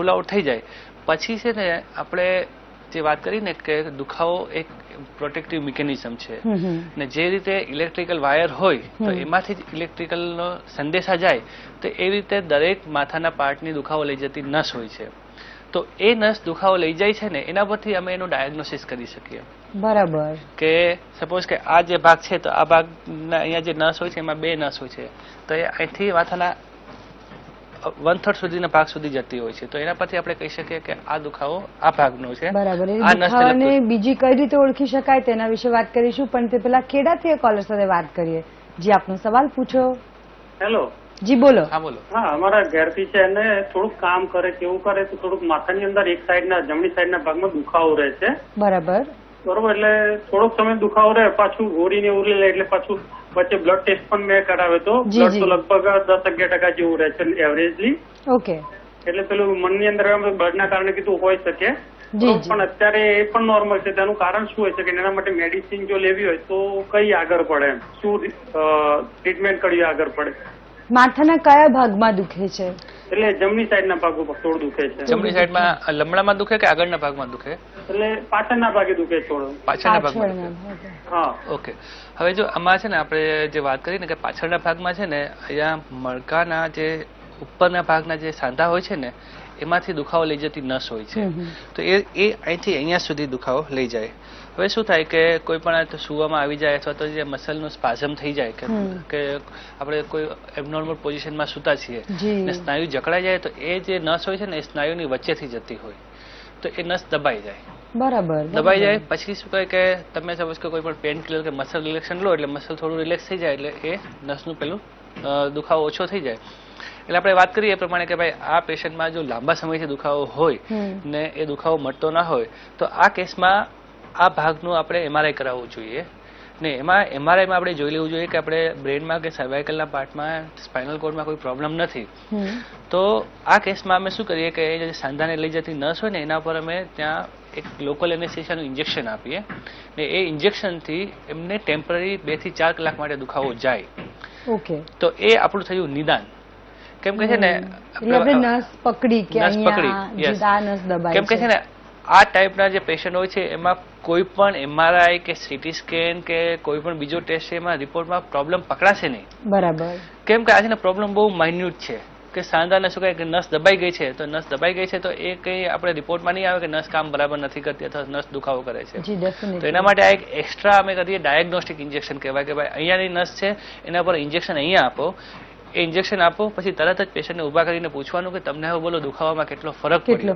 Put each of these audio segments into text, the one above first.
Rule out થઈ જાય પછી છે ને આપણે જે વાત કરી ને કે દુખાવો એક પ્રોટેક્ટિવ મિકેનિઝમ છે ને જે રીતે ઇલેક્ટ્રિકલ વાયર હોય તો એમાંથી જ ઇલેક્ટ્રિકલનો સંદેશા જાય તો એ રીતે દરેક માથાના પાર્ટની દુખાવો લઈ જતી નસ હોય છે. તો એ નસ દુખાવો લઈ જાય છે ને એના પરથી અમે એનું ડાયગ્નોસિસ કરી શકીએ. બરાબર. કે સપોઝ કે આ જે ભાગ છે તો આ ભાગના અહીંયા જે નસ હોય છે એમાં બે નસ હોય છે તો એ અહીંથી માથાના 1/3 સુધીના ભાગ સુધી જતી હોય છે તો એના પરથી આપણે કહી શકીએ કે આ દુખાવો આ ભાગનો છે. બરાબર. આ દુખાવાને બીજી કઈ રીતે ઓળખી શકાય તેના વિશે વાત કરીશું પણ તે પેલા ખેડાથી કોલર સાથે વાત કરીએ. જી આપનો સવાલ પૂછો. હેલો. જી બોલો. હા બોલો. હા અમારા ઘરથી છે એને થોડુંક કામ કરે કેવું કરે તો થોડુંક માથાની અંદર એક સાઈડના જમણી સાઈડના ભાગમાં દુખાવો રહે છે. બરાબર. બરોબર. એટલે થોડોક સમય દુખાવો રહે પાછું ઓરીને ઉરી લે એટલે પાછું વચ્ચે બ્લડ ટેસ્ટ પણ મેં કરાવે તો બ્લડ તો લગભગ 10-11% જેવું રહે છે એવરેજલી. ઓકે. એટલે પેલું મનની અંદર બ્લડના કારણે કીધું હોઈ શકે પણ અત્યારે એ પણ નોર્મલ છે. તેનું કારણ શું હોય છે કે એના માટે મેડિસિન જો લેવી હોય તો કઈ આગળ પડે, શું ટ્રીટમેન્ટ કરવી આગળ પડે? માથાના કયા ભાગમાં દુખે છે? એટલે જમણી સાઈડના ભાગ ઉપર થોડું દુખે છે. જમણી સાઈડમાં લમણામાં દુખે કે આગળના ભાગમાં દુખે? એટલે પાછળના ભાગે દુખે થોડું. પાછળના ભાગમાં. હા. ઓકે. હવે જો આમાં છે ને આપણે જે વાત કરી ને કે પાછળના ભાગમાં છે ને અહીંયા મણકાના જે ઉપરના ભાગના જે સાંધા હોય છે ને એમાંથી દુખાવો લઈ જતી નસ હોય છે તો એ અહીંથી અહીંયા સુધી દુખાવો લઈ જાય. હવે શું થાય કે કોઈ પણ સુવામાં આવી જાય અથવા તો જે મસલનું સ્પાઝમ થઈ જાય કે આપણે કોઈ એબનોર્મલ પોઝિશનમાં સૂતા છીએ ને સ્નાયુ જકડાઈ જાય તો એ જે નસ હોય છે ને એ સ્નાયુની વચ્ચેથી જતી હોય તો એ નસ દબાઈ જાય. બરાબર. દબાઈ જાય પછી શું કહે કે તમે સપોઝ કે કોઈ પણ પેન કિલર કે મસલ રિલેક્શન લો એટલે મસલ થોડું રિલેક્સ થઈ જાય એટલે એ નસનું પેલું દુખાવો ઓછો થઈ જાય. એટલે આપણે વાત કરીએ એ પ્રમાણે કે ભાઈ આ પેશન્ટમાં જો લાંબા સમયથી દુખાવો હોય ને એ દુખાવો મટતો ના હોય તો આ કેસમાં આ ભાગનું આપણે એમઆરઆઈ કરાવવું જોઈએ ને એમાં એમઆરઆઈમાં આપણે જોઈ લેવું જોઈએ કે આપણે બ્રેનમાં કે સર્વાઇકલના પાર્ટમાં સ્પાઇનલ કોર્ડમાં કોઈ પ્રોબ્લેમ નથી. તો આ કેસમાં અમે શું કરીએ કે એ જે સાંધાને લઈ જતી નસ હોય ને એના પર અમે ત્યાં એક લોકલ એનેસ્થેસિયાનું ઇન્જેક્શન આપીએ ને એ ઇન્જેક્શનથી એમને ટેમ્પરરી 2 થી 4 કલાક માટે દુખાવો જાય. ઓકે. તો એ આપણું થયું નિદાન. કેમ કે છે ને નસ પકડી કેમ કે છે ને આ ટાઈપના જે પેશન્ટ હોય છે એમાં કોઈ પણ એમઆરઆઈ કે સીટી સ્કેન કે કોઈ પણ બીજો ટેસ્ટ એમાં રિપોર્ટમાં પ્રોબ્લેમ પકડાશે નહીં. બરાબર. કેમ કે આજે પ્રોબ્લેમ બહુ માઇન્યુટ છે કે સાંધાને શું કહે કે નસ દબાઈ ગઈ છે તો નસ દબાઈ ગઈ છે તો એ કંઈ આપણે રિપોર્ટમાં નહીં આવે કે નસ કામ બરાબર નથી કરતી અથવા નસ દુખાવો કરે છે. તો એના માટે આ એક એક્સ્ટ્રા અમે કરીએ ડાયગ્નોસ્ટિક ઇન્જેક્શન કહેવાય કે ભાઈ અહીંયાની નસ છે એના પર ઇન્જેક્શન અહીંયા આપો. એ ઇન્જેક્શન આપો પછી તરત જ પેશન્ટને ઉભા કરીને પૂછવાનું કે તમને હવે બોલો દુખાવામાં કેટલો ફરક પડ્યો.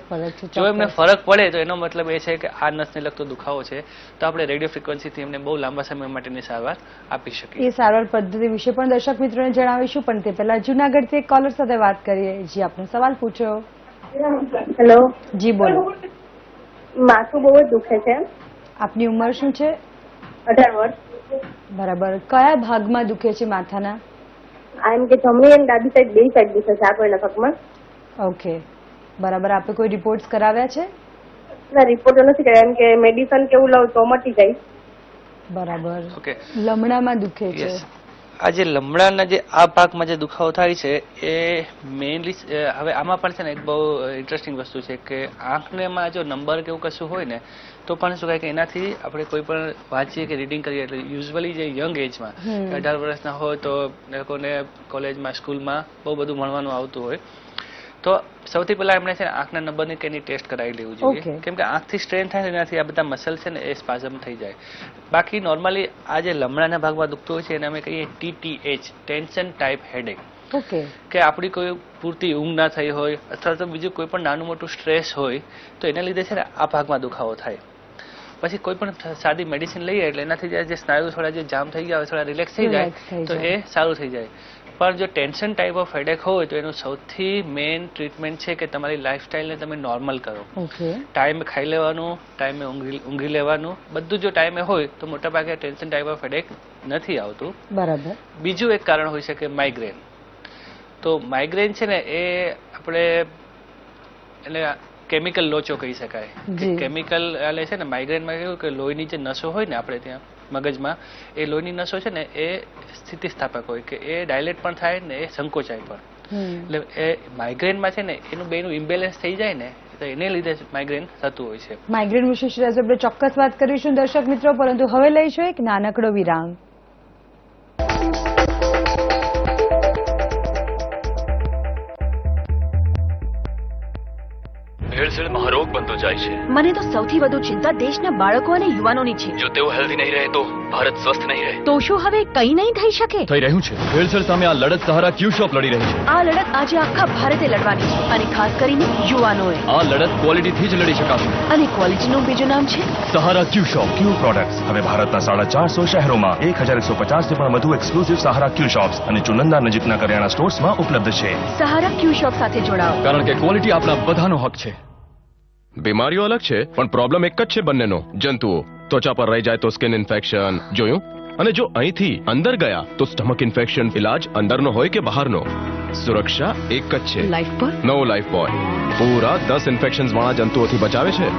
જો એમને ફરક પડે તો એનો મતલબ એ છે કે આ નસને લગતો દુખાવો છે તો આપણે રેડિયો ફ્રીક્વન્સીથી એમને બહુ લાંબા સમય માટેની સારવાર આપી શકીએ. એ સારવાર પદ્ધતિ વિશે પણ દર્શક મિત્રોને જણાવીશું પણ તે પહેલા જૂનાગઢથી એક કોલર સાથે વાત કરીએ. જી આપનો સવાલ પૂછો. હેલો. જી બોલો. માથું બહુ જ દુખે છે. આપની ઉંમર શું છે? 18 વર્ષ. બરાબર. કયા ભાગમાં દુખે છે માથાના? એમ કે જમણી અને ડાબી સાઈડ બે સાઈડ દુખે છે આગળના ભાગમાં. ઓકે. બરાબર. આપે કોઈ રિપોર્ટ્સ કરાવ્યા છે? ના રિપોર્ટ નથી કર્યા એમ કે મેડિસિન કેવું લઉં તો મટી જાય. બરાબર. ઓકે. લમણામાં દુખે છે. આ જે લમણાના જે આ ભાગમાં જે દુખાવો થાય છે એ મેઇનલી હવે આમાં પણ છે ને એક બહુ ઇન્ટરેસ્ટિંગ વસ્તુ છે કે આંખનેમાં જો નંબર કે એવું કશું હોય ને તો પણ શું કહે કે એનાથી આપણે કોઈ પણ વાંચીએ કે રીડિંગ કરીએ એટલે યુઝ્યુઅલી જે યંગ એજમાં 18 વર્ષના હોય તો એ લોકોને કોલેજમાં સ્કૂલમાં બહુ બધું ભણવાનું આવતું હોય તો સૌથી પહેલા એમણે છે ને આંખના નંબરની કે એની ટેસ્ટ કરાવી લેવું જોઈએ કેમ કે આંખથી સ્ટ્રેન થાય એનાથી આ બધા મસલ છે ને એ સ્પાઝમ થઈ જાય. બાકી નોર્મલી આ જે લમણાના ભાગમાં દુખતું હોય છે એને અમે કહીએ TTH ટેન્શન ટાઈપ હેડેક. કે આપણી કોઈ પૂરતી ઊંઘ ના થઈ હોય અથવા તો બીજું કોઈ પણ નાનું મોટું સ્ટ્રેસ હોય તો એના લીધે છે ને આ ભાગમાં દુખાવો થાય. પછી કોઈ પણ સાદી મેડિસિન લઈએ એટલે એનાથી જે સ્નાયુ થોડા જે જામ થઈ ગયા હોય થોડા રિલેક્સ થઈ જાય તો એ સારું થઈ જાય. પણ જો ટેન્શન ટાઈપ ઓફ હેડેક હોય તો એનું સૌથી મેઇન ટ્રીટમેન્ટ છે કે તમારી લાઈફસ્ટાઈલને તમે નોર્મલ કરો. ટાઈમે ખાઈ લેવાનું, ટાઈમે ઊંઘી લેવાનું, બધું જો ટાઈમે હોય તો મોટાભાગે ટેન્શન ટાઈપ ઓફ હેડેક નથી આવતું. બરાબર. બીજું એક કારણ હોઈ શકે માઇગ્રેન. તો માઇગ્રેન છે ને એ આપણે એટલે કેમિકલ લોચો કહી શકાય. કેમિકલ એટલે છે ને માઇગ્રેનમાં કેવું કે લોહીની જે નસો હોય ને આપણે ત્યાં મગજમાં એ લોહીની નસો છે ને એ સ્થિતિસ્થાપક હોય કે એ ડાયલેટ પણ થાય ને એ સંકોચાય પણ. એટલે એ માઇગ્રેનમાં છે ને એનું બેનું ઇમ્બેલેન્સ થઈ જાય ને તો એને લીધે માઇગ્રેન થતું હોય છે. માઇગ્રેન વિશે શ્રી આપણે ચોક્કસ વાત કરીશું દર્શક મિત્રો, પરંતુ હવે લઈશું એક નાનકડો વિરામ. ભેળસેળમાં રોગ બનતો જાય છે. મને તો સૌથી વધુ ચિંતા દેશના બાળકો અને યુવાનોની છે. જો તેઓ હેલ્ધી નહીં રહે તો ભારત સ્વસ્થ નહીં રહે. તો શું હવે કંઈ નહીં થઈ શકે? થઈ રહ્યું છે. ભેળસેળ સામે આ લડત સહારા ક્યુ શોપ લડી રહી છે. આ લડત આજે આખા ભારતે લડવાની છે, અને ખાસ કરીને યુવાનોએ. આ લડત ક્વોલિટીથી જ લડી શકાશે. અને ક્વોલિટીનું બીજું નામ છે સહારા ક્યુ શોપ. ક્યુ પ્રોડક્ટ્સ હવે ભારતના 450 શહેરોમાં 1150 થી પણ વધુ એક્સક્લુઝિવ સહારા ક્યુ શોપ્સ અને ચુનંદા નજીકના કરિયાણા સ્ટોર્સમાં ઉપલબ્ધ છે. સહારા ક્યુ શોપ સાથે જોડાઓ, કારણ કે ક્વોલિટી આપણા બધાનો હક છે. બીમારીઓ અલગ છે પણ પ્રોબ્લેમ એક જ છે બંનેનો. જંતુઓ ત્વચા પર રહી જાય તો સ્કિન ઇન્ફેક્શન, જોયું? અને જો અહીંથી અંદર ગયા તો સ્ટમક ઇન્ફેક્શન. ઇલાજ અંદરનો હોય કે બહારનો, સુરક્ષા એક જ છે. લાઈફ પર નવો લાઈફ બોય પૂરા 10 ઇન્ફેક્શન્સ વાળા જંતુઓથી બચાવે છે.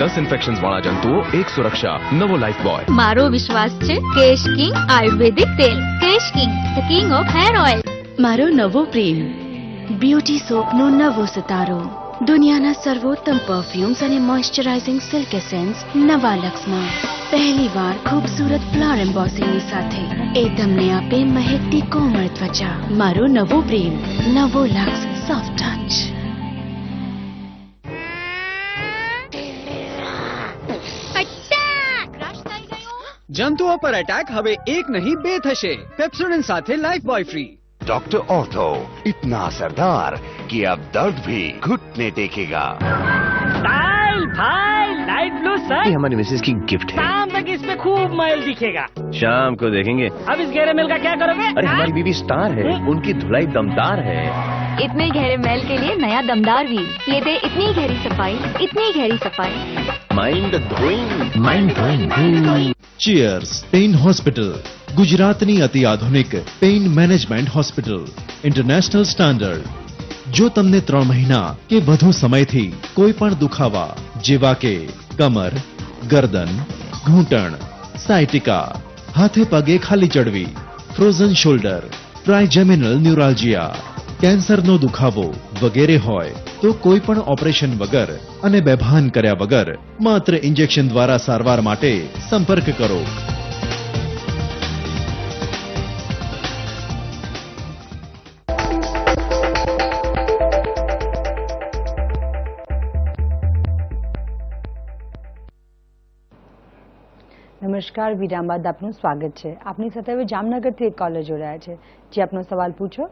10 ઇન્ફેક્શન્સ વાળા જંતુઓ, એક સુરક્ષા. નવો લાઈફ બોય. મારો વિશ્વાસ છે કેશ કિંગ આયુર્વેદિક તેલ. Kesh king, the king of hair oil. મારો નવો પ્રેમ બ્યુટી સોપનો નવો સિતારો. દુનિયાના સર્વોત્તમ પરફ્યુમ્સ અને મોઇશ્ચરાઇઝિંગ સિલ્ક એસેન્સ નવા લક્સમાં પહેલીવાર ખૂબસૂરત ફ્લાવર એમ્બોસિંગની સાથે એ તમને આપે મહેકતી કોમળ ત્વચા. મારો નવો પ્રેમ, નવો લક્સ સોફ્ટ ટચ. જંતુઓ પર એટેક હવે એક નહીં 2 થશે. પેપ્સોડેન્ટ સાથે life boy free. Doctor ortho इतना असरदार कि अब दर्द भी घुटने टेकेगा. भाई लाइट ब्लू सर, ये हमारी मिसेज की गिफ्ट है. शाम तक इस पे खूब मैल दिखेगा. शाम को देखेंगे. अब इस गहरे मैल का क्या करोगे? अरे हमारी बीवी स्टार है, उनकी धुलाई दमदार है. इतने गहरे मैल के लिए नया दमदार व्हील. ये दे इतनी गहरी सफाई, इतनी गहरी सफाई. Mind blowing. Cheers pain hospital, ગુજરાતની અતિ આધુનિક pain management hospital, international standard. જો તમને 3 મહિના કે વધુ સમયથી કોઈ પણ દુખાવા જેવા કે કમર, ગરદન, ઘૂંટણ, સાયટિકા, હાથે પગે ખાલી ચડવી, ફ્રોઝન શોલ્ડર, ટ્રાઇજેમિનલ ન્યુરાલ્જિયા, કેન્સરનો દુખાવો વગેરે હોય તો કોઈ પણ ઓપરેશન વગર અને બેભાન કર્યા વગર માત્ર ઇન્જેક્શન દ્વારા સારવાર માટે સંપર્ક કરો. નમસ્કાર, વિરામ બાદ આપનું સ્વાગત છે. આપની સાથે હવે જામનગરથી એક કોલર જોડાયા છે. જી, આપનો સવાલ પૂછો.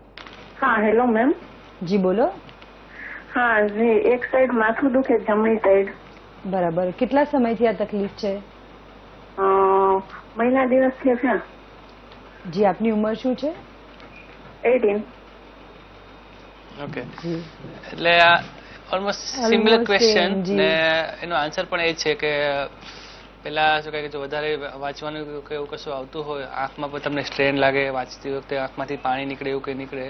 હા, હેલો મેમ. જી બોલો. હા જી, એક સાઈડ માથું દુખે, જમણી સાઈડ. બરાબર. કેટલા સમયથી આ તકલીફ છે? મહિના દિવસથી છે. જી, આપની ઉંમર શું છે? 18. ઓકે, એટલે આ ઓલમોસ્ટ સિમિલર ક્વેશ્ચન ને એનો આન્સર પણ એ છે કે પેલા શું કહે કે જો વધારે વાંચવાનું કે એવું કશું આવતું હોય, આંખમાં પણ તમને સ્ટ્રેન લાગે, વાંચતી વખતે આંખમાંથી પાણી નીકળે, એવું કંઈ નીકળે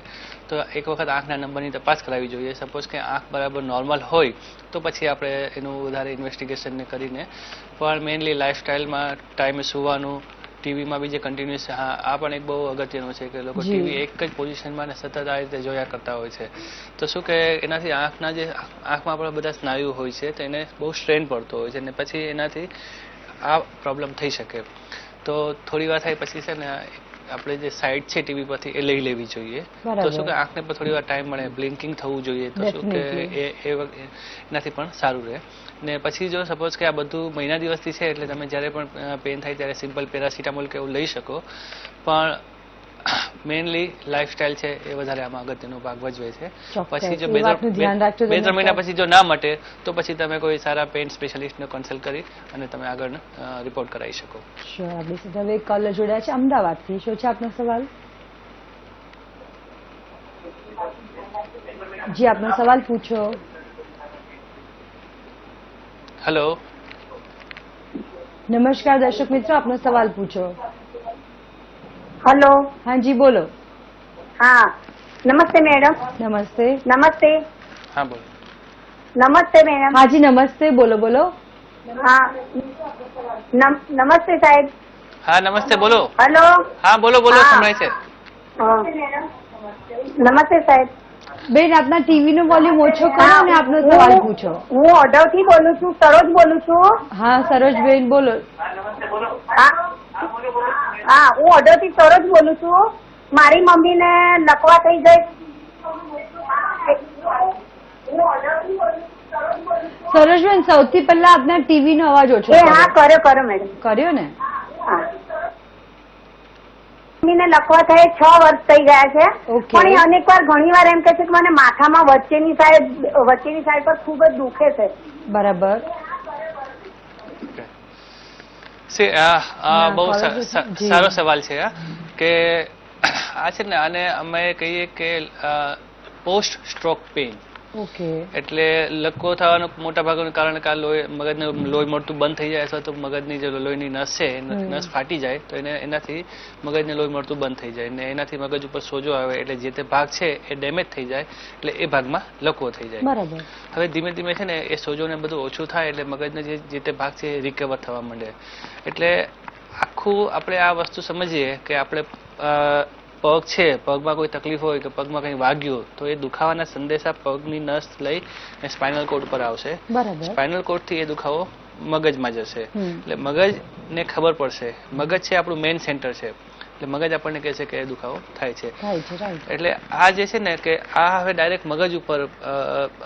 તો એક વખત આંખના નંબરની તપાસ કરાવવી જોઈએ. સપોઝ કે આંખ બરાબર નોર્મલ હોય તો પછી આપણે એનું વધારે ઇન્વેસ્ટિગેશન કરીને, પણ મેઇનલી લાઈફસ્ટાઈલમાં ટાઈમે સુવાનું, ટીવીમાં બી જે કન્ટિન્યુઅસ, હા આ પણ એક બહુ અગત્યનું છે કે લોકો ટીવી એક જ પોઝિશનમાં ને સતત આ રીતે જોયા કરતા હોય છે. તો શું કે એનાથી આંખના જે આંખમાં આપણા બધા સ્નાયુ હોય છે તો એને બહુ સ્ટ્રેન પડતો હોય છે, ને પછી એનાથી આ પ્રોબ્લેમ થઈ શકે. તો થોડી વાર થાય પછી છે ને આપણે જે સાઈડ છે ટીવી પરથી એ લઈ લેવી જોઈએ. તો શું કે આંખને પણ થોડી વાર ટાઈમ મળે, બ્લિંકિંગ થવું જોઈએ, તો શું કે એનાથી પણ સારું રહે. ને પછી જો સપોઝ કે આ બધું મહિના દિવસથી છે એટલે તમે જ્યારે પણ પેન થાય ત્યારે સિમ્પલ પેરાસિટામોલ કે એવું લઈ શકો, પણ મેઇનલી લાઈફસ્ટાઈલ છે એ વધારે આમાં અગત્યનો ભાગ ભજવે છે. પછી જો 2-3 મહિના પછી જો ના મટે તો પછી તમે કોઈ સારા પેઇન સ્પેશિયાલિસ્ટને કન્સલ્ટ કરી અને તમે આગળ રિપોર્ટ કરાવી શકો. શ્યોર. આપણી સાથે હવે એક કોલર જોડાયા છે અમદાવાદથી. શું છે આપનો સવાલ? જી, આપનો સવાલ પૂછો. હેલો. નમસ્કાર દર્શક મિત્રો, આપનો સવાલ પૂછો. હેલો. હા જી બોલો. હા, નમસ્તે મેડમ. નમસ્તે. નમસ્તે. હા બોલો. નમસ્તે મેડમ. હા જી નમસ્તે, બોલો બોલો. હા નમસ્તે સાહેબ. હા નમસ્તે, બોલો. હેલો. હા બોલો બોલો, સંભળાય છે. નમસ્તે સાહેબ. બેન, આપના ટીવી નો વોલ્યુમ ઓછો કરો અને આપનો સવાલ પૂછો. હું ઓઢવ થી બોલું છું, સરોજ બોલું છું. હા સરોજબેન બોલો. હા, હું ઓઢવ થી સરોજ બોલું છું. મારી મમ્મી ને લકવા થઈ જાય. સરોજબેન, સૌથી પહેલા આપના ટીવી નો અવાજ ઓછો કરો. હા, કર્યો મેડમ. કર્યો ને? મમ્મીને લકવા થઈ 6 વર્ષ થઈ ગયા છે, પણ એ અનેક વાર ઘણી વાર એમ કે છે કે મને માથામાં વચ્ચેની સાઈડ પર ખૂબ જ દુખે છે. બરાબર. બહુ સારો સવાલ છે કે આ છે ને, આને અમે કહીએ કે પોસ્ટ સ્ટ્રોક પેઇન. એટલે લકવો થવાનું મોટા ભાગનું કારણ કે મગજનું લોહી મળતું બંધ થઈ જાય અથવા તો મગજની જે લોહીની નસ છે નસ ફાટી જાય તો એનાથી મગજને લોહી મળતું બંધ થઈ જાય ને એનાથી મગજ ઉપર સોજો આવે એટલે જે તે ભાગ છે એ ડેમેજ થઈ જાય એટલે એ ભાગમાં લકવો થઈ જાય. હવે ધીમે ધીમે છે ને એ સોજોને બધું ઓછું થાય એટલે મગજને જે તે ભાગ છે એ રિકવર થવા માંડે. એટલે આખું આપણે આ વસ્તુ સમજીએ કે આપણે પગ છે, પગમાં કોઈ તકલીફ હોય કે પગમાં કંઈ વાગ્યું તો એ દુખાવાના સંદેશા પગની નસ લઈ સ્પાઇનલ કોર્ડ પર આવશે. સ્પાઇનલ કોર્ડ થી એ દુખાવો મગજમાં જશે એટલે મગજને ખબર પડશે. મગજ છે આપણું મેઇન સેન્ટર છે એટલે મગજ આપણને કહે છે કે દુખાવો થાય છે. એટલે આ જે છે ને કે આ હવે ડાયરેક્ટ મગજ ઉપર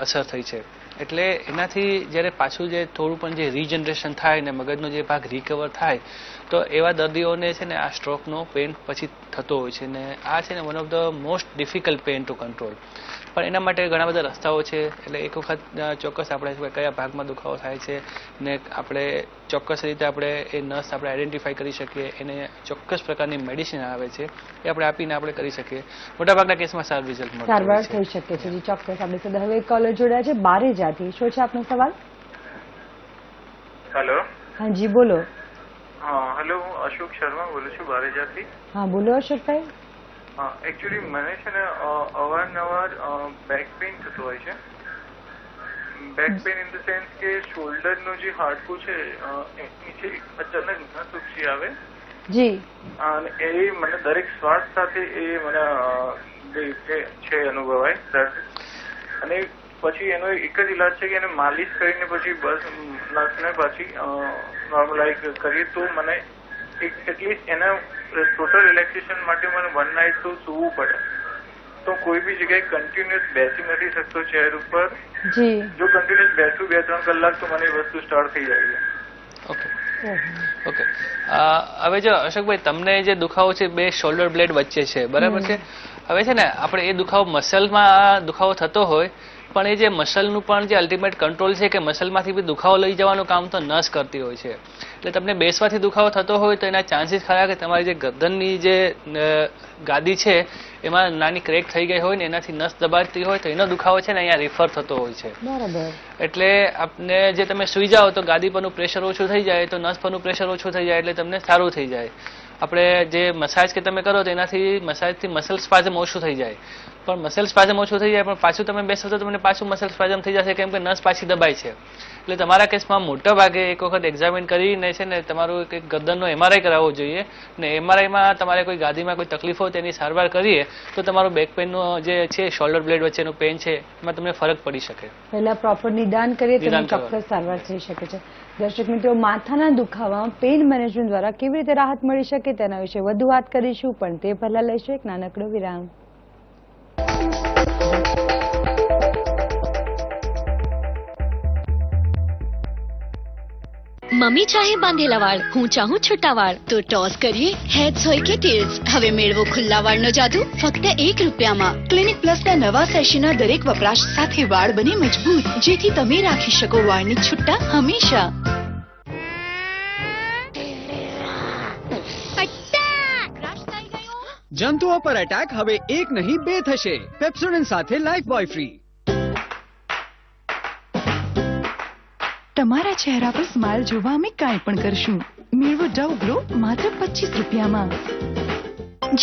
અસર થઈ છે એટલે એનાથી જ્યારે પાછું જે થોડું પણ જે રીજનરેશન થાય ને મગજનો જે ભાગ રિકવર થાય તો એવા દર્દીઓને છે ને આ સ્ટ્રોકનો પેઇન પછી થતો હોય છે ને આ છે ને one of the most difficult pain two control. પણ એના માટે ઘણા બધા રસ્તાઓ છે એટલે એક વખત ચોક્કસ આપણે કયા ભાગમાં દુખાવો થાય છે ને આપણે ચોક્કસ રીતે આપણે એ નસ આપણે આઈડેન્ટિફાઈ કરી શકીએ. એને ચોક્કસ પ્રકારની મેડિસિન આવે છે એ આપણે આપીને આપણે કરી શકીએ. મોટાભાગના કેસમાં સારું રિઝલ્ટ મળે સારવાર થઈ શકે છે. ચોક્કસ. આપણી સાથે હવે એક કોલર જોડાયા છે બારેજાથી. શું છે આપનો સવાલ? હેલો. હા જી બોલો. હેલો, હું અશોક શર્મા બોલું છું બારેજાથી. હા બોલો અશોકભાઈ. એકચ્યુઅલી મને છે ને અવારનવાર બેક પેઇન થતો હોય છે. Back pain in the sense કે શોલ્ડરનું જે હાડકું છે નીચે અચાનક નસ ઉપસી આવે જી અને એ મને દરેક શ્વાસ સાથે એ મને છે અનુભવાય દર્દ. અને પછી એનો એક જ ઇલાજ છે કે એને માલિશ કરીને પછી બસ નસને પાછી નોર્મલાઇઝ કરીએ તો મને એટલીસ્ટ એના ટોટલ રિલેક્સેશન માટે મને 1 નાઇટ તો સૂવું પડે. તો કોઈ બી જગ્યાએ કન્ટિન્યુઅસ બેસી નથી શકતો ચેર ઉપર. જો કન્ટિન્યુઅસ બેસું 2-3 કલાક તો મને એ વસ્તુ સ્ટાર્ટ થઈ જાય છે. ઓકે. હવે જો અશોકભાઈ તમને જે દુખાવો છે બે શોલ્ડર બ્લેડ વચ્ચે છે બરાબર છે. હવે છે ને આપણે એ દુખાવો મસલમાં દુખાવો થતો હોય પણ એ જે મસલનું પણ જે અલ્ટિમેટ કંટ્રોલ છે કે મસલમાંથી બી દુખાવો લઈ જવાનું કામ તો નસ કરતી હોય છે. એટલે તમને બેસવાથી દુખાવો થતો હોય તો એના ચાન્સીસ ખરા કે તમારી જે ગરદનની જે ગાદી છે એમાં નાની ક્રેક થઈ ગઈ હોય ને એનાથી નસ દબાતી હોય તો એનો દુખાવો છે ને અહીંયા રિફર થતો હોય છે. એટલે આપને જે તમે સુઈ જાઓ તો ગાદી પરનું પ્રેશર ઓછું થઈ જાય તો નસ પરનું પ્રેશર ઓછું થઈ જાય એટલે તમને સારું થઈ જાય. આપણે જે મસાજ કે તમે કરો તો એનાથી મસાજથી મસલ સ્પાઝમ ઓછું થઈ જાય પણ મસલ સ્પાઝમ ઓછું થઈ જાય પણ પાછું તમે બેસો તો તમને પાછું મસલ સ્પાઝમ થઈ જશે કેમ કે નસ પાછી દબાય છે. એટલે તમારા કેસમાં મોટા ભાગે એક વખત એક્ઝામિન કરીને છે ને તમારું એક ગરદનનો MRI કરાવવો જોઈએ ને MRIમાં તમારે કોઈ ગાદીમાં કોઈ તકલીફ હોય તેની સારવાર કરીએ તો તમારું બેક પેનનું જે છે શોલ્ડર બ્લેડ વચ્ચેનું પેન છે એમાં તમને ફરક પડી શકે. પહેલા પ્રોપર નિદાન કરીએ તો ચોક્કસ સારવાર થઈ શકે છે. દર્શક મિત્રો, માથાના દુખાવામાં પેઇન મેનેજમેન્ટ દ્વારા કેવી રીતે રાહત મળી શકે તેના વિશે વધુ વાત કરીશું પણ તે પહેલા લઈશું એક નાનકડો વિરામ. મમ્મી ચાહે બાંધેલા વાળ, હું ચાહું છૂટા વાળ, તો ટોસ કરીએ હેડ્સ હોય કે ટેલ્સ. હવે મેળવો ખુલ્લા વાળનો જાદુ ફક્ત ₹1 ક્લિનિક પ્લસના નવા સેશનના દરેક વપરાશ સાથે વાળ બને મજબૂત જેથી તમે રાખી શકો વાળની છુટ્ટા હંમેશા. જંતુઓ પર એટેક હવે 1 નહીં 2 થશે. પેપ્સોડેન્ટ સાથે લાઈફ બોય ફ્રી. તમારા ચહેરા પર સ્માઇલ જોવા અમે કાંઈ પણ કરશું. મેળવો ડવ ગ્લો માત્ર ₹25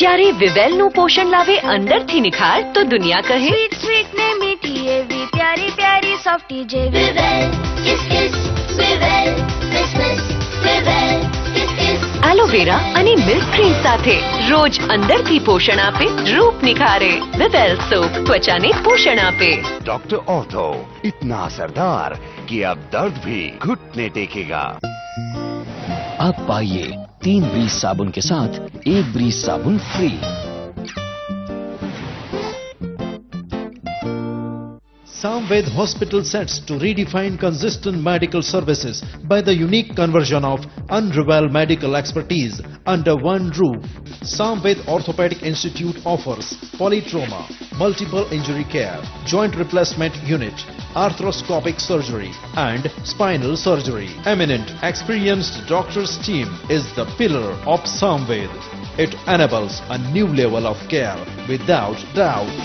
જ્યારે વિવેલનું પોષણ લાવે અંદરથી નિખાર તો દુનિયા કહે સ્વીટ સ્વીટ ને મીઠી એવી પ્યારી પ્યારી સોફ્ટી જેવી. Vivel kiss kiss Vivel kiss kiss Vivel kiss kiss aloe vera અને મિલ્ક ક્રીમ સાથે રોજ અંદરથી પોષણ આપે, રૂપ નિખારે. વિવેલ સોપ ત્વચાને પોષણ આપે. डॉक्टर ऑर्थो, इतना असरदार कि अब दर्द भी घुटने टेकेगा. अब पाइए 3 ब्रीज साबुन के साथ 1 ब्रीज साबुन free. Samved Hospital sets to redefine consistent medical services by the unique conversion of unrivaled medical expertise under one roof. Samved Orthopedic Institute offers polytrauma, multiple injury care, joint replacement unit, arthroscopic surgery and spinal surgery. Eminent experienced doctors team is the pillar of Samved. It enables a new level of care without doubt.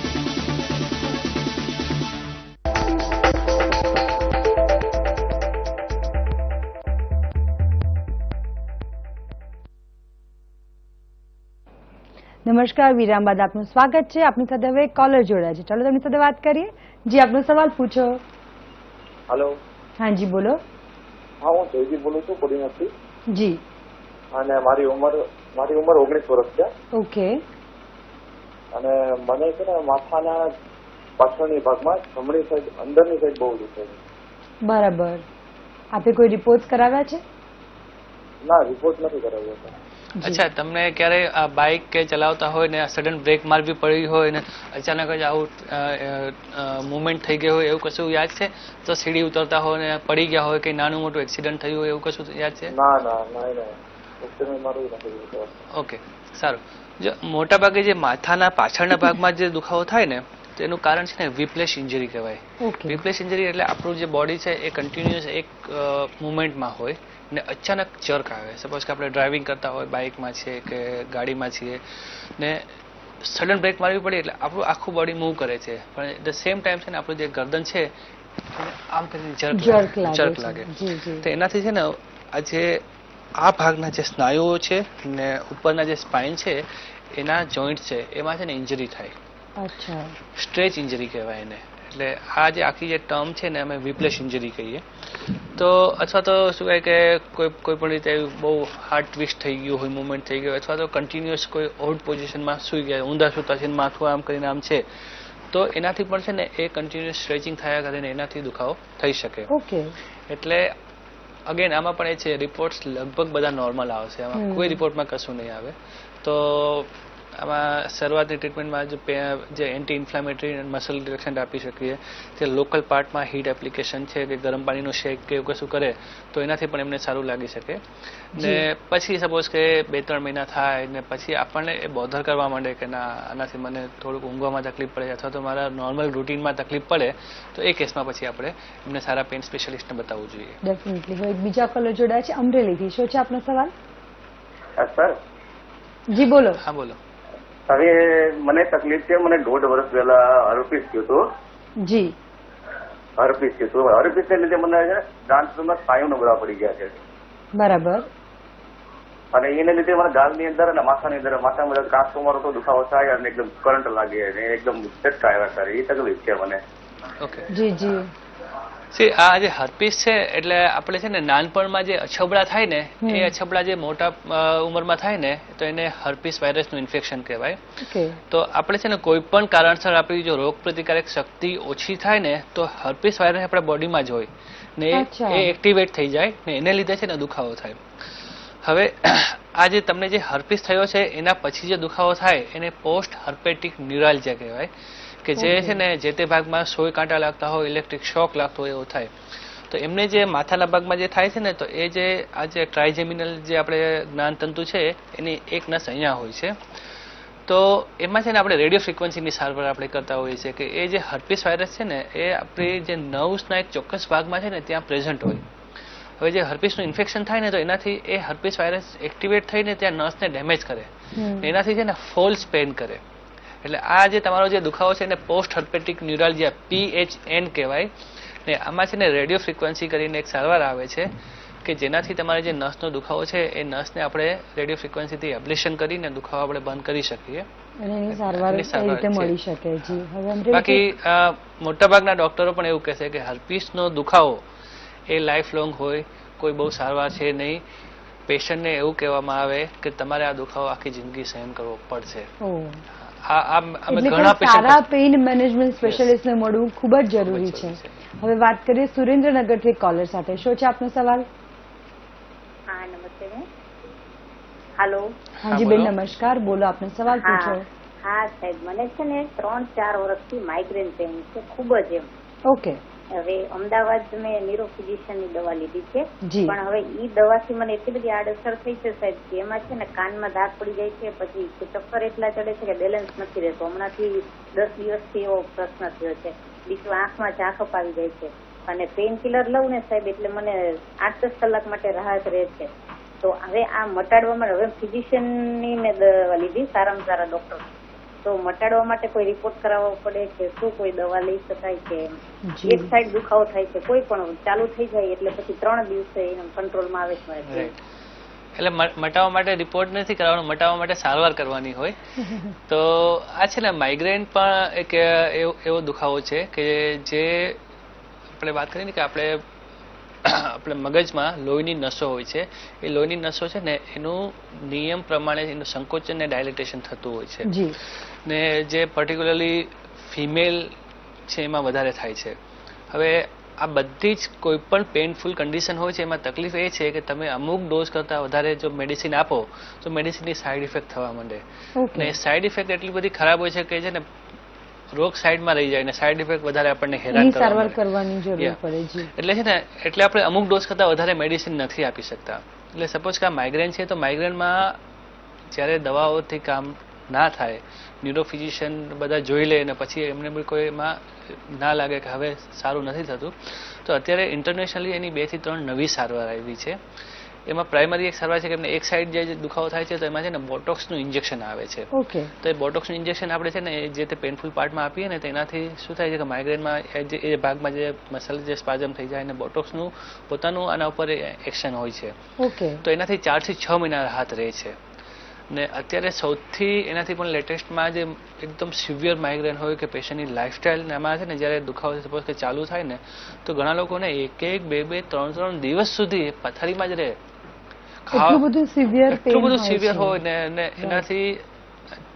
નમસ્કાર, વિરામ બાદ આપનું સ્વાગત છે. આપની સાથે હવે caller જોડાય છે. ચાલો તેમની સાથે વાત કરીએ. જી, આપનો સવાલ પૂછો. હેલો. હા જી, બોલો. હા, હું જયદીપ બોલું છું, કોડીનાથી. જી. અને મારી ઉંમર 19 વર્ષ છે. ઓકે. અને મને છે ને માથાના પાછળની ભાગમાં જમણી સાઈડ અંદરની સાઈડ બહુ દુખે છે. બરાબર. આપે કોઈ રિપોર્ટ કરાવ્યા છે? ના, રિપોર્ટ નથી કરાવ્યો છે. અચ્છા, તમને ક્યારે આ બાઇક કે ચલાવતા હોય ને સડન બ્રેક મારવી પડી હોય ને અચાનક જ આવું મુવમેન્ટ થઈ ગયું હોય એવું કશું યાદ છે? તો સીડી ઉતરતા હોય ને પડી ગયા હોય કે નાનું મોટું એક્સિડન્ટ થયું હોય એવું કશું યાદ છે? ના ના ના, મારું નથી. ઓકે, સારું. જો મોટા ભાગે જે માથાના પાછળના ભાગમાં જે દુખાવો થાય ને તો એનું કારણ છે ને વિપ્લેશ ઇન્જરી કહેવાય. વિપ્લેશ ઇન્જરી એટલે આપણું જે બોડી છે એ કન્ટિન્યુઅસ એક મુવમેન્ટમાં હોય ને અચાનક જર્ક આવે. સપોઝ કે આપણે ડ્રાઇવિંગ કરતા હોય, બાઇકમાં છીએ કે ગાડીમાં છીએ ને સડન બ્રેક મારવી પડી એટલે આપણું આખું બોડી મૂવ કરે છે, પણ એટ ધ સેમ ટાઈમ છે ને આપણું જે ગરદન છે આમ કરીને જર્ક લાગે. તો એનાથી છે ને આજે આ ભાગના જે સ્નાયુઓ છે ને ઉપરના જે સ્પાઇન છે એના જોઈન્ટ છે એમાં છે ને ઇન્જરી થાય. સ્ટ્રેચ ઇન્જરી કહેવાય એને. એટલે આ જે આખી જે ટર્મ છે ને અમે વિપ્લેશ ઇન્જરી કહીએ. તો અથવા તો શું કહે કે કોઈ પણ રીતે બહુ હાર્ટ ટ્વિસ્ટ થઈ ગયું હોય, મુવમેન્ટ થઈ ગયું, અથવા તો કન્ટિન્યુઅસ કોઈ ઓલ્ડ પોઝિશનમાં સૂઈ ગયા, ઊંધા સૂતા છે, માથું આમ કરીને આમ છે, તો એનાથી પણ છે ને એ કન્ટિન્યુઅસ સ્ટ્રેચિંગ થયા કરીને એનાથી દુખાવો થઈ શકે. એટલે અગેન આમાં પણ એ છે રિપોર્ટ્સ લગભગ બધા નોર્મલ આવશે, આમાં કોઈ રિપોર્ટમાં કશું નહીં આવે. તો આમાં શરૂઆતની ટ્રીટમેન્ટમાં જે એન્ટી ઇન્ફ્લામેટરી મસલ રિલેક્સન્ટ આપી શકીએ, જે લોકલ પાર્ટમાં હીટ એપ્લિકેશન છે કે ગરમ પાણીનો શેક કે એવું કશું કરે તો એનાથી પણ એમને સારું લાગી શકે. ને પછી સપોઝ કે 2-3 મહિના થાય ને પછી આપણને એ બોધર કરવા માંડે કે ના આનાથી મને થોડુંક ઊંઘવામાં તકલીફ પડે અથવા તો મારા નોર્મલ રૂટીનમાં તકલીફ પડે, તો એ કેસમાં પછી આપણે એમને સારા પેઇન સ્પેશિયાલિસ્ટને બતાવવું જોઈએ. ડેફિનેટલી. હવે એક બીજા કોલર જોડાયા છે અમરેલીથી. શું છે આપનો સવાલ? સર જી, બોલો. હા, બોલો. હવે મને તકલીફ છે, મને 1.5 વર્ષ પહેલા હર્પીસ થયું હતું. જી. હર્પીસ થયું હતું. હર્પીસને લીધે મને દાંતમાં સ્નાયુનો બધા પડી ગયા છે. બરાબર. અને એને લીધે મને ગાલની અંદર અને માથાની અંદર માથામાં કાંસો મારો તો દુખાવો થાય અને એકદમ કરંટ લાગે અને એકદમ ઝટકા આવ્યા કરે. એ તકલીફ છે મને. ઓકે. જી જી. આ જે હર્પીસ છે એટલે આપણે છે ને નાનપણમાં જે અછબડા થાય ને એ અછબડા જે મોટા ઉંમરમાં થાય ને તો એને હર્પીસ વાયરસનું ઇન્ફેક્શન કહેવાય. તો આપણે છે ને કોઈ પણ કારણસર આપણી જો રોગ પ્રતિકારક શક્તિ ઓછી થાય ને તો હર્પીસ વાયરસ આપણા બોડીમાં જ હોય ને એ એક્ટિવેટ થઈ જાય ને એને લીધે છે ને દુખાવો થાય. હવે આ જે તમને જે હર્પીસ થયો છે એના પછી જે દુખાવો થાય એને પોસ્ટ હર્પેટિક ન્યુરાલ્જિયા કહેવાય કે જે છે ને જે તે ભાગમાં સોય કાંટા લાગતા હોય, ઇલેક્ટ્રિક શોક લાગતો હોય એવો થાય. તો એમને જે માથાના ભાગમાં જે થાય છે ને તો એ જે આ જે ટ્રાઇજેમિનલ જે આપણે જ્ઞાનતંતુ છે એની એક નસ અહીંયા હોય છે. તો એમાં છે ને આપણે રેડિયો ફ્રીક્વન્સીની સારવાર આપણે કરતા હોઈએ છીએ કે એ જે હર્પીસ વાયરસ છે ને એ આપણી જે નર્વ્સના એક ચોક્કસ ભાગમાં છે ને ત્યાં પ્રેઝન્ટ હોય. હવે જે હર્પીસનું ઇન્ફેક્શન થાય ને તો એનાથી એ હર્પીસ વાયરસ એક્ટિવેટ થઈને ત્યાં નસને ડેમેજ કરે, એનાથી છે ને ફોલ્સ પેઇન કરે. એટલે આ જે તમારો જે દુખાવો છે એને પોસ્ટ હર્પેટિક ન્યુરાલ્જિયા PHN કહેવાય ને આમાં છે ને રેડિયો ફ્રીક્વન્સી કરીને એક સારવાર આવે છે કે જેનાથી તમારે જે નસનો દુખાવો છે એ નસને આપણે રેડિયો ફ્રીક્વન્સીથી એબ્લેશન કરીને દુખાવો આપણે બંધ કરી શકીએ. બાકી મોટાભાગના ડોક્ટરો પણ એવું કહેશે કે હર્પીસનો દુખાવો એ લાઈફ લોંગ હોય, કોઈ બહુ સારવાર છે નહીં. પેશન્ટને એવું કહેવામાં આવે કે તમારે આ દુખાવો આખી જિંદગી સહન કરવો પડશે. સારા પેઇન મેનેજમેન્ટ સ્પેશિયાલિસ્ટને મળવું ખૂબ જ જરૂરી છે. હવે વાત કરીએ સુરેન્દ્રનગરથી કોલર સાથે. શું છે આપનો સવાલ? હા નમસ્તે. હેલો. હાજી બેન નમસ્કાર, બોલો આપનો સવાલ પૂછો. હા સાહેબ, મને છે ને 3-4 વર્ષથી માઇગ્રેન પેઇન છે ખૂબ જ એમ. ઓકે. હવે અમદાવાદ મેં ન્યુરો ફિઝિશિયનની દવા લીધી છે, પણ હવે ઈ દવાથી મને એટલી બધી આડઅસર થઈ છે સાહેબ કે એમાં છે ને કાનમાં ધાક પડી જાય છે, પછી ચક્કર એટલા ચડે છે કે બેલેન્સ નથી રહેતો. હમણાંથી 10 દિવસથી એવો પ્રશ્ન થયો છે. બીજું આંખમાં ઝાંખપ આવી જાય છે અને પેઇન કિલર લઉં ને સાહેબ એટલે મને 8-10 કલાક માટે રાહત રહે છે. તો હવે આ મટાડવામાં હવે ફિઝિશિયનની મેં દવા લીધી, સારામાં સારા ડોક્ટર. તો મટાડવા માટે કોઈ રિપોર્ટ કરાવવો પડે કે શું, કોઈ દવા લઈ શકાય કે એક સાઈડ દુખાવો થાય છે કોઈ પણ ચાલુ થઈ જાય એટલે પછી 3 દિવસે એનો કંટ્રોલમાં આવે છે? એટલે મટાવવા માટે રિપોર્ટ નથી કરાવવાનો, મટાવવા માટે સારવાર કરવાની હોય. તો આ છે ને માઇગ્રેન પણ એક એવો દુખાવો છે કે જે આપણે વાત કરીએ ને કે આપણે મગજમાં લોહીની નસો હોય છે, એ લોહીની નસો છે ને એનું નિયમ પ્રમાણે એનું સંકોચન ને ડાયલેટેશન થતું હોય છે, ને જે પર્ટિક્યુલરલી ફિમેલ છે એમાં વધારે થાય છે. હવે આ બધી જ કોઈ પણ પેઇનફુલ કન્ડિશન હોય છે એમાં તકલીફ એ છે કે તમે અમુક ડોઝ કરતાં વધારે જો મેડિસિન આપો તો મેડિસિનની સાઈડ ઇફેક્ટ થવા માંડે, અને સાઈડ ઇફેક્ટ એટલી બધી ખરાબ હોય છે કે છે ને રોગ સાઈડમાં રહી જાય ને સાઈડ ઇફેક્ટ વધારે આપણને હેરાન કરવાની જરૂર પડે. એટલે છે ને એટલે આપણે અમુક ડોઝ કરતાં વધારે મેડિસિન નથી આપી શકતા. એટલે સપોઝ કે આ માઇગ્રેન છે તો માઇગ્રેનમાં જ્યારે દવાઓથી કામ ના થાય, ન્યુરો ફિઝિશિયન બધા જોઈ લે ને પછી એમને બી કોઈ એમાં ના લાગે કે હવે સારું નથી થતું, તો અત્યારે ઇન્ટરનેશનલી એની 2 થી 3 નવી સારવાર આવી છે. એમાં પ્રાઇમરી એક સારવાર છે કે એમને એક સાઈડ જે દુખાવો થાય છે તો એમાં છે ને બોટોક્સનું ઇન્જેક્શન આવે છે. તો એ બોટોક્સનું ઇન્જેક્શન આપણે છે ને જે તે પેઇનફુલ પાર્ટમાં આપીએ ને તેનાથી શું થાય છે કે માઇગ્રેનમાં એ ભાગમાં જે મસલ જે સ્પાઝમ થઈ જાય અને બોટોક્સનું પોતાનું આના ઉપર એક્શન હોય છે. તો એનાથી 4 થી 6 મહિના રાહત રહે છે. ને અત્યારે સૌથી એનાથી પણ લેટેસ્ટમાં જે એકદમ સિવિયર માઇગ્રેન હોય કે પેશન્ટની લાઇફસ્ટાઇલ એમાં છે ને જ્યારે દુખાવો સપોઝ કે ચાલુ થાય ને તો ઘણા લોકોને 1-1, 2-2, 3-3 દિવસ સુધી પથારીમાં જ રહે. એટલું બધું સિવિયર હોય ને એનાથી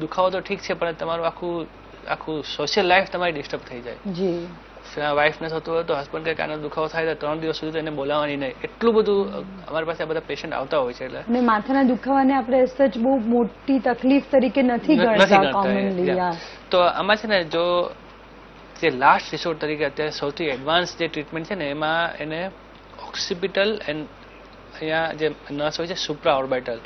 દુખાવો તો ઠીક છે પણ તમારું આખું સોશિયલ લાઈફ તમારી ડિસ્ટર્બ થઈ જાય. વાઇફ ને થતું હોય તો હસબન્ડ કે આનો દુખાવો થાય તો 3 દિવસ સુધી તો એને બોલાવવાની નહીં. એટલું બધું અમારી પાસે આ બધા પેશન્ટ આવતા હોય છે. એટલે અને માથાના દુખાવાને આપણે સચ બહુ મોટી તકલીફ તરીકે નથી ગણતા કોમનલી. તો આમાં છે ને જો જે લાસ્ટ રિસોર્ટ તરીકે અત્યારે સૌથી એડવાન્સ જે ટ્રીટમેન્ટ છે ને એમાં એને ઓક્સિપિટલ એન્ડ અહીંયા જે નસ હોય છે સુપ્રા ઓર્બિટલ,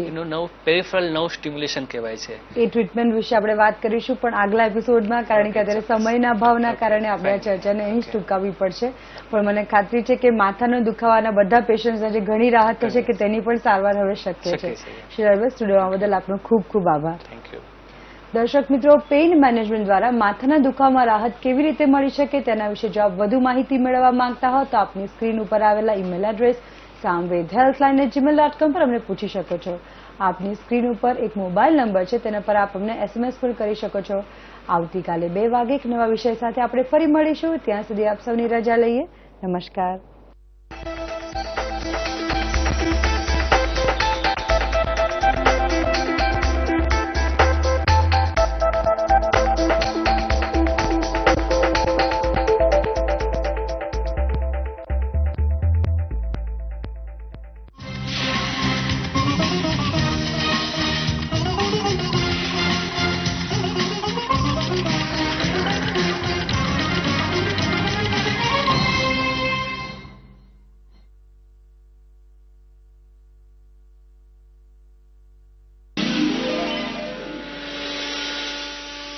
એનું નવું પેરિફરલ નર્વ સ્ટિમ્યુલેશન કહેવાય છે. એ ટ્રીટમેન્ટ વિશે આપણે વાત કરીશું પણ આગલા એપિસોડમાં, કારણ કે અત્યારે સમયના અભાવના કારણે આપણે આ ચર્ચાને અહીં જ ટૂંકાવવી પડશે. પણ મને ખાતરી છે કે માથાનો દુખાવાના બધા પેશન્ટ્સને જે ઘણી રાહત થશે કે તેની પણ સારવાર હવે શક્ય છે. શ્રી રવિ, સ્ટુડિયોમાં બદલ આપનો ખૂબ ખૂબ આભાર. દર્શક મિત્રો, પેઇન મેનેજમેન્ટ દ્વારા માથાના દુખાવામાં રાહત કેવી રીતે મળી શકે તેના વિશે જો આપ વધુ માહિતી મેળવવા માંગતા હો તો આપની સ્ક્રીન ઉપર આવેલા ઈમેલ એડ્રેસ samvedhealthline@gmail.com પર અમને પૂછી શકો છો. આપની સ્ક્રીન ઉપર એક મોબાઈલ નંબર છે, તેના પર આપ અમને SMS પણ કરી શકો છો. આવતીકાલે 2 વાગે એક નવા વિષય સાથે આપણે ફરી મળીશું. ત્યાં સુધી આપ સૌની રજા લઈએ. નમસ્કાર.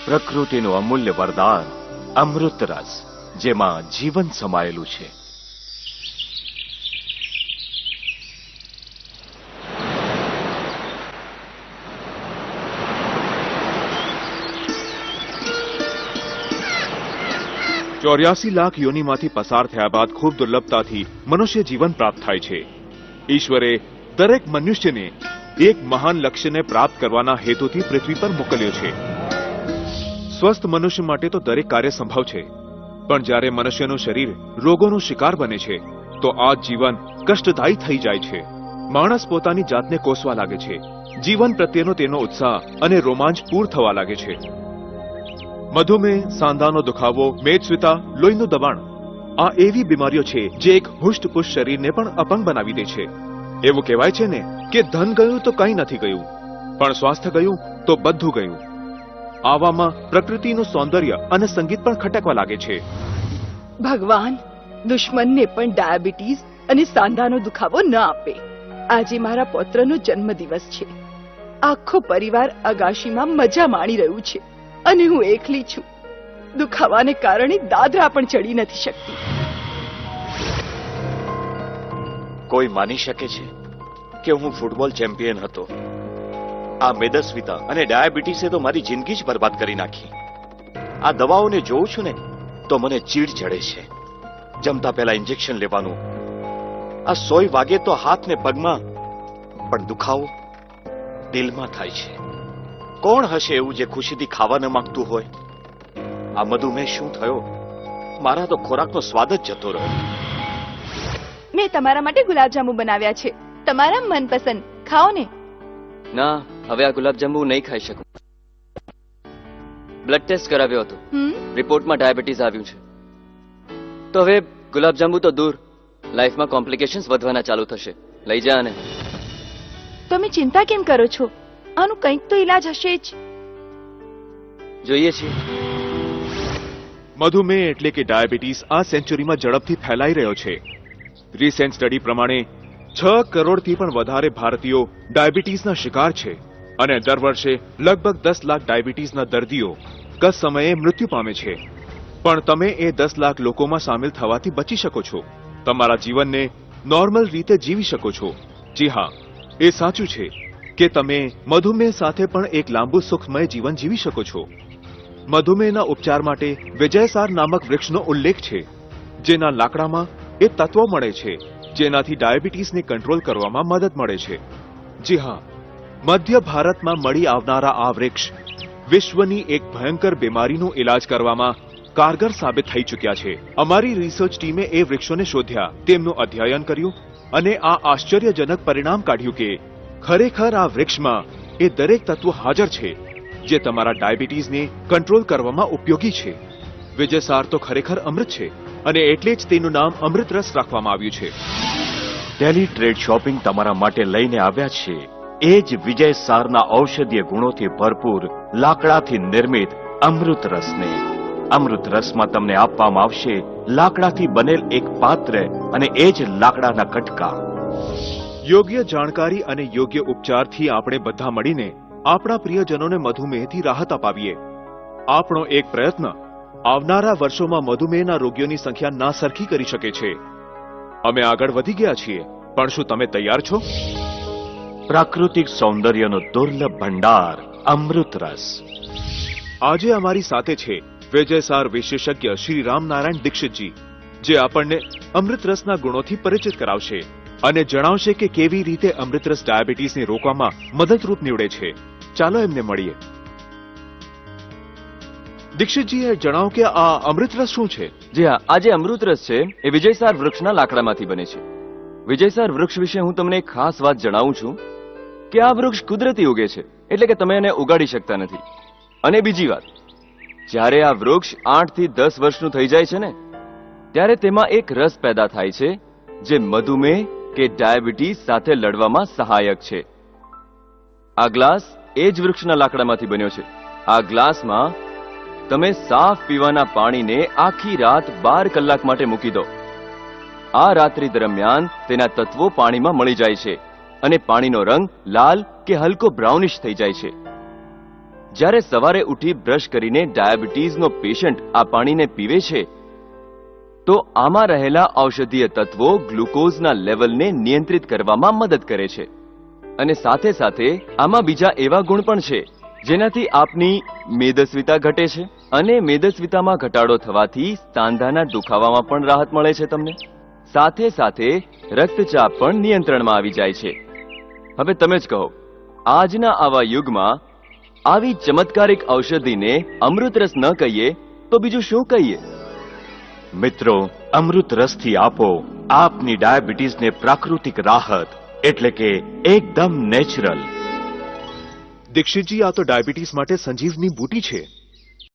પ્રકૃતિનું અમૂલ્ય વરદાન અમૃત રસ, જેમાં જીવન સમાયેલું છે. ચોર્યાસી લાખ યોનિમાંથી પસાર થયા બાદ ખૂબ દુર્લભતાથી મનુષ્ય જીવન પ્રાપ્ત થાય છે. ઈશ્વરે દરેક મનુષ્યને એક મહાન લક્ષ્યને પ્રાપ્ત કરવાના હેતુથી પૃથ્વી પર મોકલ્યો છે. સ્વસ્થ મનુષ્ય માટે તો દરેક કાર્ય સંભવ છે, પણ જ્યારે મનુષ્યનું શરીર રોગોનો શિકાર બને છે તો આ જીવન કષ્ટદાયી થઈ જાય છે. માણસ પોતાની જાતને કોસવા લાગે છે. જીવન પ્રત્યેનો તેનો ઉત્સાહ અને રોમાંચ પૂર થવા લાગે છે. મધુમેહ, સાંધાનો દુખાવો, મેદસ્વીતા, લોહીનું દબાણ આ એવી બીમારીઓ છે જે એક હુષ્ટપુષ્ટ શરીરને પણ અપંગ બનાવી દે છે. એવું કહેવાય છે ને કે ધન ગયું તો કંઈ નથી ગયું, પણ સ્વાસ્થ્ય ગયું તો બધું ગયું. આવામાં પ્રકૃતિનું સૌંદર્ય અને સંગીત પણ ખટકવા લાગે છે. ભગવાન દુશ્મનને પણ ડાયાબિટીસ અને સાંધાનો દુખાવો ન આપે. આજે મારા પૌત્રનો જન્મદિવસ છે. આખો પરિવાર અગાશીમાં મજા માણી રહ્યું છે અને હું એકલી છું. દુખાવાને કારણે દાદરા પણ ચડી નથી શકતી. કોઈ માની શકે છે કે હું ફૂટબોલ ચેમ્પિયન હતો? આ મેદસ્વીતા અને ડાયાબિટીસે તો મારી જિંદગી જ બરબાદ કરી નાખી. આ દવાઓને જોઉં છું ને તો મને ચીડ ચડે છે. જમતા પહેલા ઇન્જેક્શન લેવાનું, આ સોય વાગે તો હાથ ને પગમાં, પણ દુખાવો દિલમાં થાય છે. કોણ હશે એવું જે ખુશીથી ખાવા ન માંગતું હોય? આ મધુમેહ શું થયો? મારા તો ખોરાકનો સ્વાદ જ જતો રહ્યો. મેં તમારા માટે ગુલાબજાંબુ બનાવ્યા છે, તમારા મનપસંદ. ખાઓ ને. ના, હવે આ ગુલાબજાંબુ નહીં ખાઈ શકું. બ્લડ ટેસ્ટ કરાવ્યો હતો, રિપોર્ટમાં ડાયાબિટીસ આવ્યું છે. તો હવે ગુલાબજાંબુ તો દૂર, લાઈફમાં કોમ્પ્લિકેશન્સ વધવાના ચાલુ થશે. લઈ જા ને. તમે ચિંતા કેમ કરો છો? આનું કંઈક તો ઈલાજ હશે જ. જોઈએ છીએ. મધુમેહ એટલે કે ડાયાબિટીસ આ સેન્ચુરીમાં ઝડપથી ફેલાઈ રહ્યો છે. રિસેન્ટ સ્ટડી પ્રમાણે 6 કરોડથી પણ વધારે ભારતીયો ડાયાબિટીસના શિકાર છે અને દર વર્ષે લગભગ 10 લાખ ડાયાબિટીસના દર્દીઓ કસ સમયે મૃત્યુ પામે છે. પણ તમે એ 10 લાખ લોકોમાં સામેલ થવાથી બચી શકો છો. તમારા જીવનને નોર્મલ રીતે જીવી શકો છો. જી હા, એ સાચું છે કે તમે મધુમેહ સાથે પણ એક લાંબુ સુખમય જીવન જીવી શકો છો. મધુમેહના ઉપચાર માટે વિજયસાર નામક વૃક્ષનો ઉલ્લેખ છે, જેના લાકડામાં એ તત્વો મળે છે જેનાથી ડાયાબિટીસને કંટ્રોલ કરવામાં મદદ મળે છે. જી હા, મધ્ય ભારતમાં મળી આવનારા આ વૃક્ષ વિશ્વની એક ભયંકર બીમારીનો ઇલાજ કરવામાં કારગર સાબિત થઈ ચૂક્યા છે. અમારી રિસર્ચ ટીમે એ વૃક્ષોને શોધ્યા, તેમનું અધ્યયન કર્યું અને આ આશ્ચર્યજનક પરિણામ કાઢ્યું કે ખરેખર આ વૃક્ષમાં એ દરેક તત્વો હાજર છે જે તમારા ડાયાબિટીસને કંટ્રોલ કરવામાં ઉપયોગી છે. વિજયસાર તો ખરેખર અમૃત છે અને એટલે જ તેનું નામ અમૃતરસ રાખવામાં આવ્યું છે. ટેલી ટ્રેડ શોપિંગ તમારા માટે લઈને આવ્યા છે એ જ વિજયસારના ઔષધીય ગુણોથી ભરપૂર લાકડાથી નિર્મિત અમૃત રસને. અમૃત રસમાં તમને આપવામાં આવશે લાકડાથી બનેલ એક પાત્ર અને એ જ લાકડાના કટકા. યોગ્ય જાણકારી અને યોગ્ય ઉપચારથી આપણે બધા મળીને આપણા પ્રિયજનોને મધુમેહથી રાહત અપાવીએ. આપણો એક પ્રયત્ન આવનારા વર્ષોમાં મધુમેહના રોગીઓની સંખ્યા ના સરખી કરી શકે છે. અમે આગળ વધી ગયા છીએ, પણ શું તમે તૈયાર છો? પ્રાકૃતિક સૌંદર્યનો દુર્લભ ભંડાર અમૃત રસ. આજે અમારી સાથે છે વિજયસાર વિશેષજ્ઞ શ્રી રામનારાયણ દીક્ષિતજી, જે આપણને અમૃતરસના ગુણોથી પરિચિત કરાવશે અને જણાવશે કે કેવી રીતે અમૃતરસ ડાયાબિટીસને રોકવામાં મદદરૂપ નીવડે છે. ચાલો એમને મળીએ. દીક્ષિતજીએ જણાવો કે આ અમૃતરસ શું છે? જી હા, આ જે અમૃતરસ છે એ વિજયસાર વૃક્ષના લાકડામાંથી બને છે. વિજયસાર વૃક્ષ વિશે હું તમને એક ખાસ વાત જણાવું છું કે આ વૃક્ષ કુદરતી ઉગે છે, એટલે કે તમે એને ઉગાડી શકતા નથી. અને બીજી વાત, જ્યારે આ વૃક્ષ 8 થી 10 વર્ષનું થઈ જાય છે ને, ત્યારે તેમાં એક રસ પેદા થાય છે જે મધુમેહ કે ડાયાબિટીસ સાથે લડવામાં સહાયક છે. આ ગ્લાસ એ જ વૃક્ષના લાકડામાંથી બન્યો છે. આ ગ્લાસમાં તમે સાફ પીવાના પાણીને આખી રાત 12 કલાક માટે મૂકી દો. આ રાત્રિ દરમિયાન તેના તત્વો પાણીમાં મળી જાય છે અને પાણીનો રંગ લાલ કે હલકો બ્રાઉનિશ થઈ જાય છે. જ્યારે સવારે ઉઠી બ્રશ કરીને ડાયાબિટીસનો પેશન્ટ આ પાણીને પીવે છે તો આમાં રહેલા ઔષધીય તત્વો ગ્લુકોઝના લેવલને નિયંત્રિત કરવામાં મદદ કરે છે. અને સાથે સાથે આમાં બીજા એવા ગુણ પણ છે જેનાથી આપની મેદસ્વીતા ઘટે છે અને મેદસ્વીતામાં ઘટાડો થવાથી સાંધાના દુખાવામાં પણ રાહત મળે છે તમને. સાથે સાથે રક્તચાપ પણ નિયંત્રણમાં આવી જાય છે. હવે તમે જ કહો, આજના આવા યુગમાં આવી ચમત્કારિક ઔષધિને અમૃતરસ ન કહીએ તો બીજું શું કહીએ? મિત્રો, અમૃત રસથી આપો આપની ડાયાબિટીસને પ્રાકૃતિક રાહત એટલે કે એકદમ નેચરલ. દીક્ષિતજી, આ તો ડાયાબિટીસ માટે સંજીવની બૂટી છે.